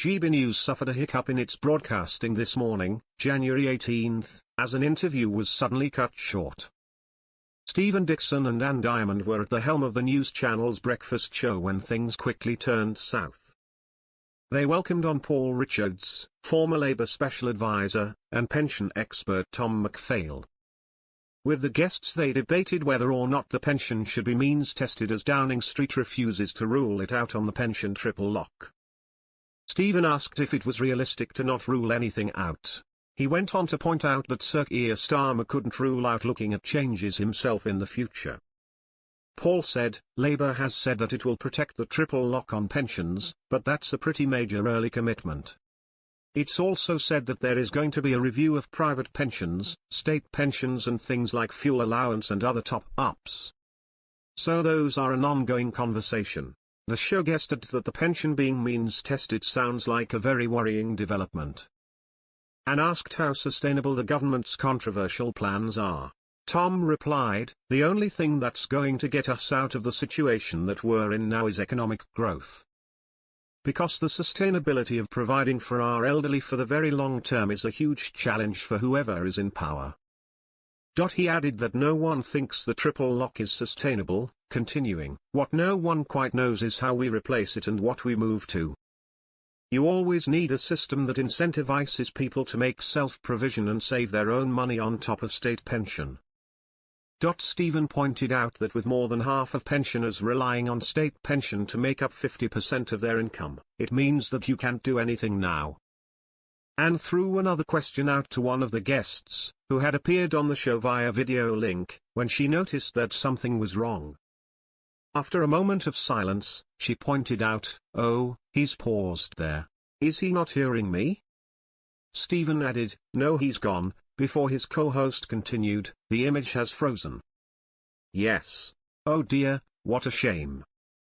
GB News suffered a hiccup in its broadcasting this morning, January 18, as an interview was suddenly cut short. Dixon and Anne Diamond were at the helm of the news channel's breakfast show when things quickly turned south. They welcomed on Paul Richards, former Labour Special Advisor, and pension expert Tom McPhail. With the guests they debated whether or not the pension should be means-tested, as Downing Street refuses to rule it out on the pension triple lock. Stephen asked if it was realistic to not rule anything out. He went on to point out that Sir Keir Starmer couldn't rule out looking at changes himself in the future. Paul said, Labour has said that it will protect the triple lock on pensions, but that's a pretty major early commitment. It's also said that there is going to be a review of private pensions, state pensions and things like fuel allowance and other top-ups. So those are an ongoing conversation. The show guessed that the pension being means-tested sounds like a very worrying development. Anne asked how sustainable the government's controversial plans are. Tom replied, the only thing that's going to get us out of the situation that we're in now is economic growth. Because the sustainability of providing for our elderly for the very long term is a huge challenge for whoever is in power. He added that no one thinks the triple lock is sustainable, continuing, what no one quite knows is how we replace it and what we move to. You always need a system that incentivizes people to make self-provision and save their own money on top of state pension. Stephen pointed out that with more than half of pensioners relying on state pension to make up 50% of their income, it means that you can't do anything now. Anne threw another question out to one of the guests, who had appeared on the show via video link, when she noticed that something was wrong. After a moment of silence, she pointed out, oh, he's paused there. Is he not hearing me? Stephen added, no, he's gone, before his co-host continued, the image has frozen. Yes. Oh dear, what a shame.